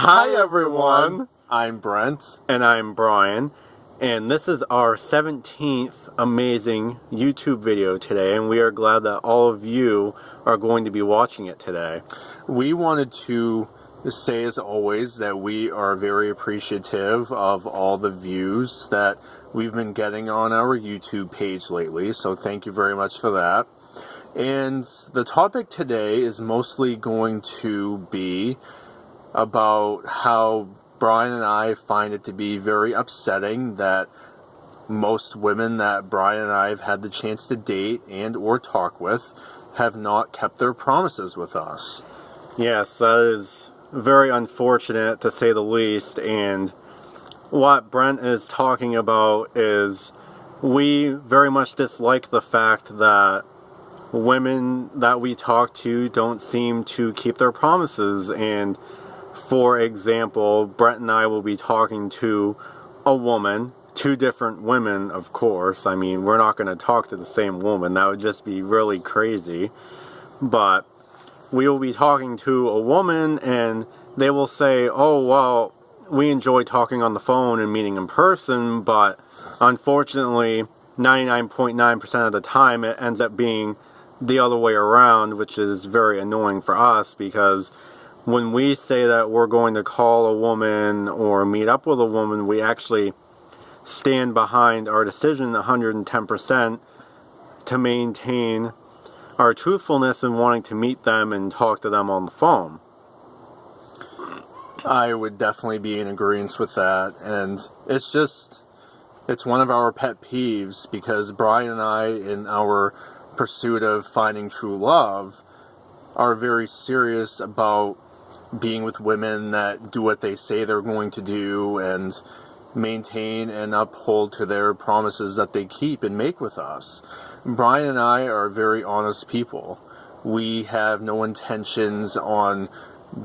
Hi everyone, I'm Brent. And I'm Brian, and this is our 17th amazing YouTube video today, and we are glad that all of you are going to be watching it today. We wanted to say, as always, that we are very appreciative of all the views that we've been getting on our YouTube page lately, so thank you very much for that. And the topic today is mostly going to be about how Brian and I find it to be very upsetting that most women that Brian and I have had the chance to date and or talk with have not kept their promises with us. Yes, that is very unfortunate to say the least, and what Brent is talking about is we very much dislike the fact that women that we talk to don't seem to keep their promises. And for example, Brent and I will be talking to a woman, two different women, of course. I mean, we're not going to talk to the same woman. That would just be really crazy. But we will be talking to a woman, and they will say, oh, well, we enjoy talking on the phone and meeting in person, but unfortunately, 99.9% of the time, it ends up being the other way around, which is very annoying for us, because when we say that we're going to call a woman or meet up with a woman, we actually stand behind our decision 110% to maintain our truthfulness in wanting to meet them and talk to them on the phone. I would definitely be in agreement with that, and it's one of our pet peeves, because Brian and I, in our pursuit of finding true love, are very serious about being with women that do what they say they're going to do and maintain and uphold to their promises that they keep and make with us. Brian and I are very honest people. We have no intentions on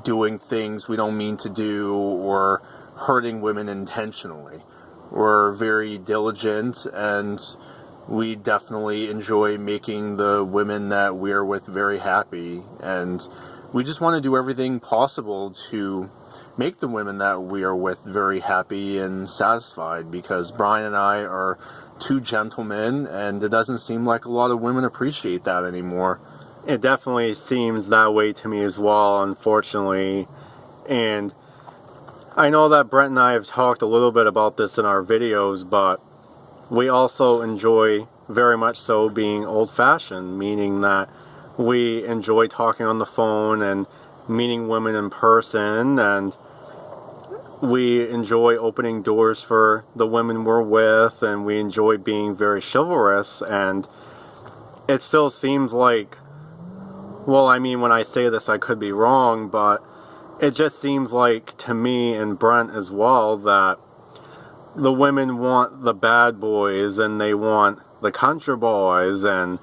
doing things we don't mean to do or hurting women intentionally. We're very diligent, and we definitely enjoy making the women that we're with very happy, and we just want to do everything possible to make the women that we are with very happy and satisfied, because Brian and I are two gentlemen, and it doesn't seem like a lot of women appreciate that anymore. It definitely seems that way to me as well, unfortunately. And I know that Brent and I have talked a little bit about this in our videos, but we also enjoy very much so being old-fashioned, meaning that we enjoy talking on the phone and meeting women in person, and we enjoy opening doors for the women we're with, and we enjoy being very chivalrous. And it still seems like, well, I mean, when I say this I could be wrong, but it just seems like to me, and Brent as well, that the women want the bad boys, and they want the country boys, and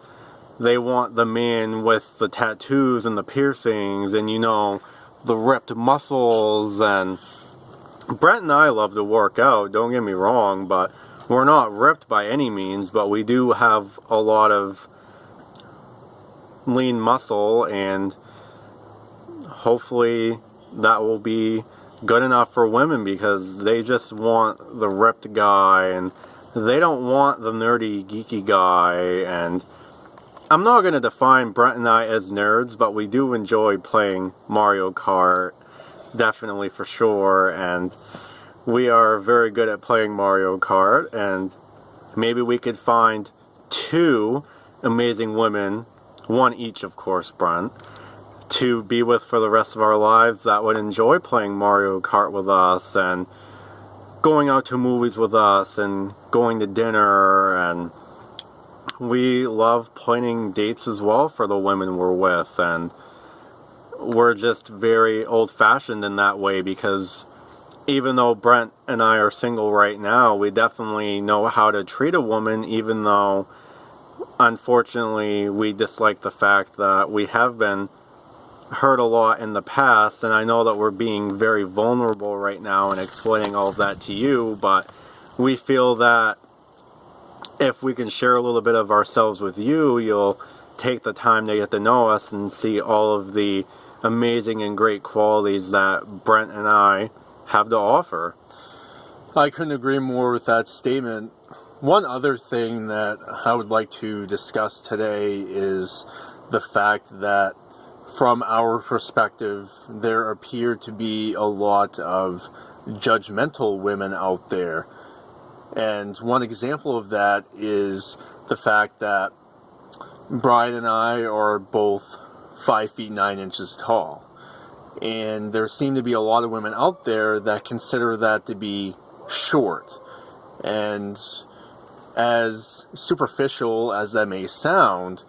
they want the man with the tattoos and the piercings and, you know, the ripped muscles. And Brent and I love to work out, don't get me wrong, but we're not ripped by any means, but we do have a lot of lean muscle, and hopefully that will be good enough for women, because they just want the ripped guy, and they don't want the nerdy, geeky guy. And I'm not going to define Brent and I as nerds, but we do enjoy playing Mario Kart, definitely, for sure, and we are very good at playing Mario Kart, and maybe we could find two amazing women, one each, of course, Brent, to be with for the rest of our lives that would enjoy playing Mario Kart with us, and going out to movies with us, and going to dinner. And we love planning dates as well for the women we're with, and we're just very old-fashioned in that way, because even though Brent and I are single right now, we definitely know how to treat a woman, even though unfortunately we dislike the fact that we have been hurt a lot in the past. And I know that we're being very vulnerable right now and explaining all of that to you, but we feel that if we can share a little bit of ourselves with you, you'll take the time to get to know us and see all of the amazing and great qualities that Brent and I have to offer. I couldn't agree more with that statement. One other thing that I would like to discuss today is the fact that from our perspective, there appear to be a lot of judgmental women out there. And one example of that is the fact that Brian and I are both 5 feet 9 inches tall. And there seem to be a lot of women out there that consider that to be short. And as superficial as that may sound,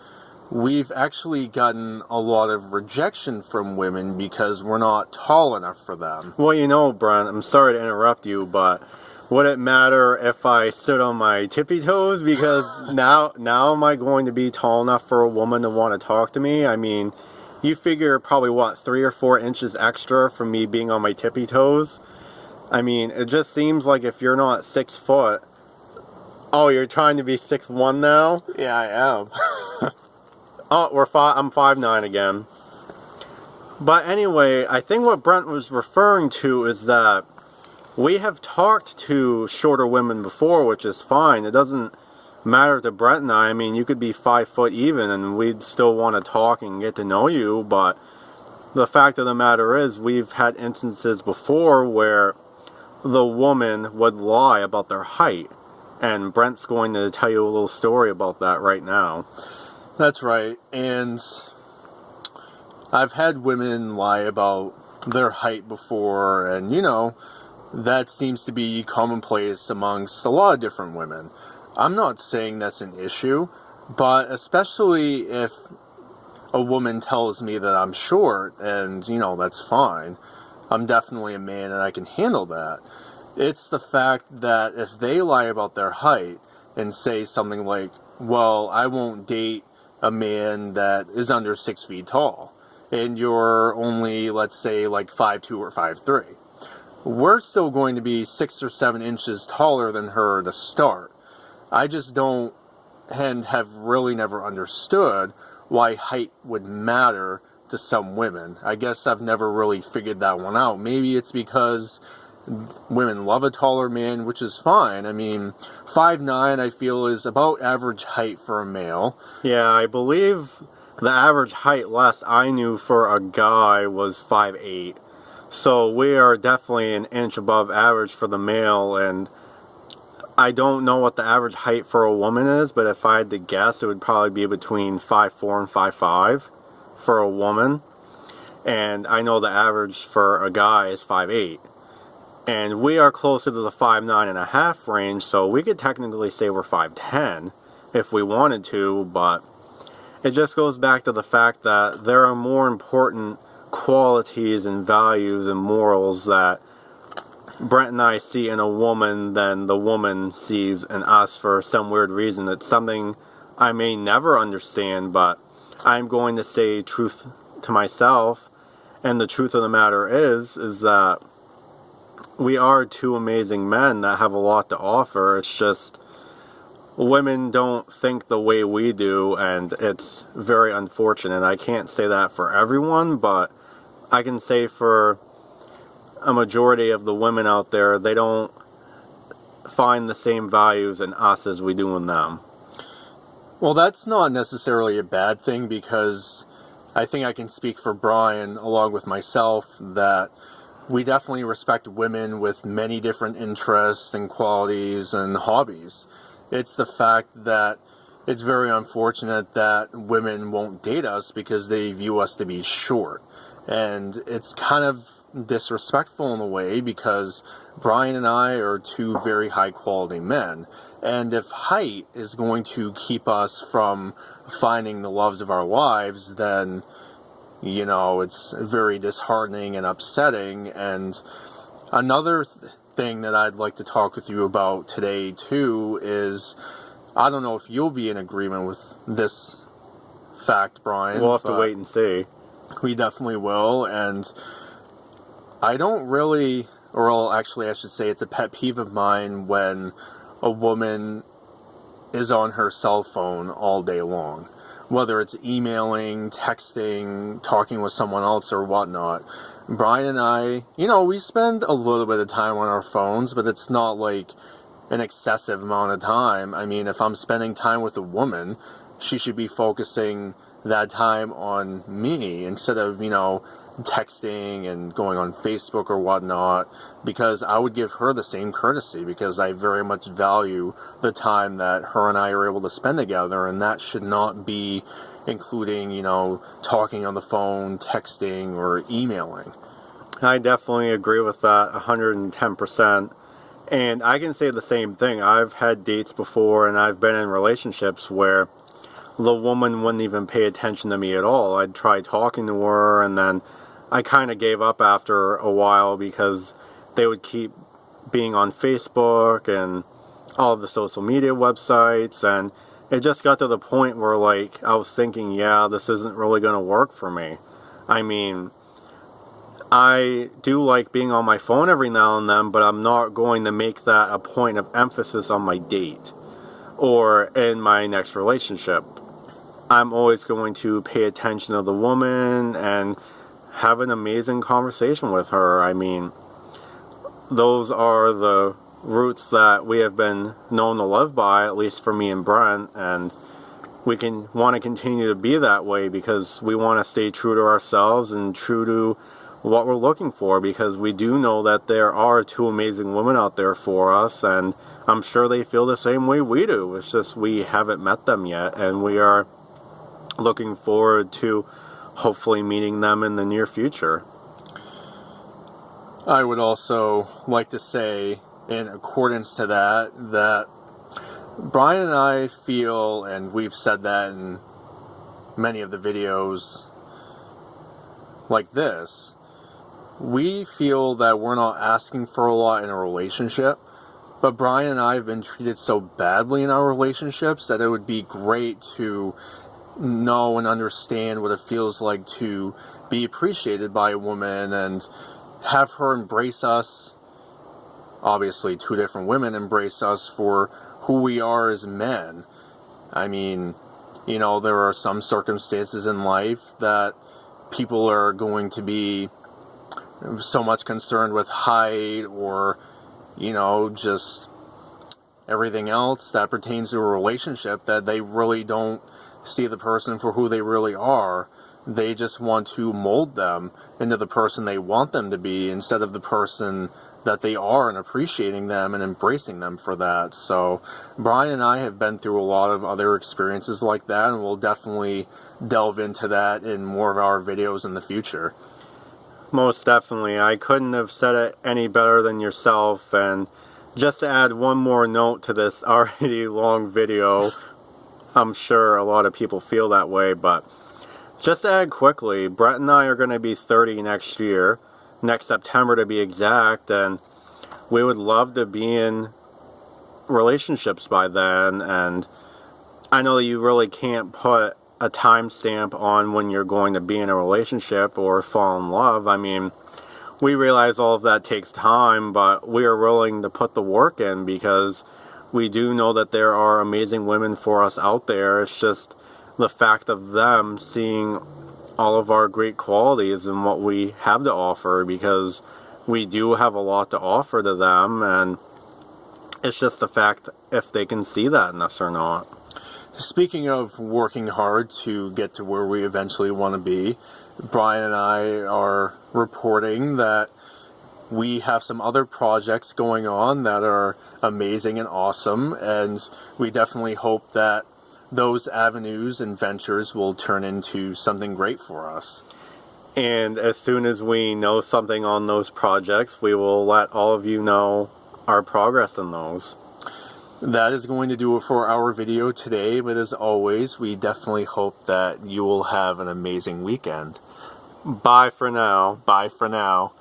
we've actually gotten a lot of rejection from women because we're not tall enough for them. Well, you know, Brent, I'm sorry to interrupt you, but would it matter if I stood on my tippy toes? Because now am I going to be tall enough for a woman to want to talk to me? I mean, you figure probably, what, 3 or 4 inches extra from me being on my tippy toes? I mean, it just seems like if you're not 6 foot... Oh, you're trying to be 6'1" now? Yeah, I am. Oh, I'm 5'9" again. But anyway, I think what Brent was referring to is that we have talked to shorter women before, which is fine. It doesn't matter to Brent and I. I mean, you could be 5 foot even, and we'd still want to talk and get to know you. But the fact of the matter is, we've had instances before where the woman would lie about their height. And Brent's going to tell you a little story about that right now. That's right. And I've had women lie about their height before, and that seems to be commonplace amongst a lot of different women. I'm not saying that's an issue, but especially if a woman tells me that I'm short, and that's fine. I'm definitely a man and I can handle that. It's the fact that if they lie about their height and say something like, well, I won't date a man that is under 6 feet tall, and you're only, let's say, like 5'2" or 5'3", we're still going to be 6 or 7 inches taller than her to start. I just don't, and have really never understood why height would matter to some women. I guess I've never really figured that one out. Maybe it's because women love a taller man, which is fine. I mean, 5'9", I feel, is about average height for a male. Yeah, I believe the average height last I knew for a guy was 5'8". So we are definitely an inch above average for the male, and I don't know what the average height for a woman is, but if I had to guess, it would probably be between 5'4" and 5'5" for a woman. And I know the average for a guy is 5'8". And we are closer to the 5'9.5" range, so we could technically say we're 5'10" if we wanted to, but it just goes back to the fact that there are more important qualities and values and morals that Brent and I see in a woman than the woman sees in us for some weird reason. It's something I may never understand, but I'm going to say truth to myself, and the truth of the matter is that we are two amazing men that have a lot to offer. It's just women don't think the way we do, and it's very unfortunate. I can't say that for everyone, but I can say for a majority of the women out there, they don't find the same values in us as we do in them. Well, that's not necessarily a bad thing, because I think I can speak for Brian along with myself that we definitely respect women with many different interests and qualities and hobbies. It's the fact that it's very unfortunate that women won't date us because they view us to be short. And it's kind of disrespectful in a way, because Brian and I are two very high quality men. And if height is going to keep us from finding the loves of our lives, then it's very disheartening and upsetting. And another thing that I'd like to talk with you about today too is, I don't know if you'll be in agreement with this fact, Brian. We'll have to wait and see. We definitely will. And I don't really, or actually I should say it's a pet peeve of mine when a woman is on her cell phone all day long. whether it's emailing, texting, talking with someone else, or whatnot. Brian and I, we spend a little bit of time on our phones, but it's not like an excessive amount of time. I mean, if I'm spending time with a woman, she should be focusing that time on me instead of, texting and going on Facebook or whatnot, because I would give her the same courtesy, because I very much value the time that her and I are able to spend together, and that should not be including, talking on the phone, texting, or emailing. I definitely agree with that 110%. And I can say the same thing. I've had dates before, and I've been in relationships where the woman wouldn't even pay attention to me at all. I'd try talking to her, and then I kind of gave up after a while because they would keep being on Facebook and all of the social media websites, and it just got to the point where, like, I was thinking, yeah, this isn't really going to work for me. I mean, I do like being on my phone every now and then, but I'm not going to make that a point of emphasis on my date or in my next relationship. I'm always going to pay attention to the woman and have an amazing conversation with her. I mean, those are the roots that we have been known to live by, at least for me and Brent, and we can want to continue to be that way because we want to stay true to ourselves and true to what we're looking for, because we do know that there are two amazing women out there for us, and I'm sure they feel the same way we do. It's just we haven't met them yet, and we are looking forward to hopefully meeting them in the near future. I would also like to say, in accordance to that Brian and I feel, and we've said that in many of the videos like this, we feel that we're not asking for a lot in a relationship, but Brian and I have been treated so badly in our relationships that it would be great to know and understand what it feels like to be appreciated by a woman and have her embrace us. Obviously, two different women embrace us for who we are as men. I mean, there are some circumstances in life that people are going to be so much concerned with height or, just everything else that pertains to a relationship that they really don't see the person for who they really are. They just want to mold them into the person they want them to be instead of the person that they are, and appreciating them and embracing them for that. So Brian and I have been through a lot of other experiences like that, and we'll definitely delve into that in more of our videos in the future. Most definitely. I couldn't have said it any better than yourself. And just to add one more note to this already long video, I'm sure a lot of people feel that way, but just to add quickly, Brett and I are going to be 30 next year, next September to be exact, and we would love to be in relationships by then. And I know that you really can't put a timestamp on when you're going to be in a relationship or fall in love. I mean, we realize all of that takes time, but we are willing to put the work in because we do know that there are amazing women for us out there. It's just the fact of them seeing all of our great qualities and what we have to offer, because we do have a lot to offer to them, and it's just the fact if they can see that in us or not. Speaking of working hard to get to where we eventually want to be, Brian and I are reporting that we have some other projects going on that are amazing and awesome, and we definitely hope that those avenues and ventures will turn into something great for us. And as soon as we know something on those projects, we will let all of you know our progress in those. That is going to do it for our video today, but as always, we definitely hope that you will have an amazing weekend. Bye for now. Bye for now.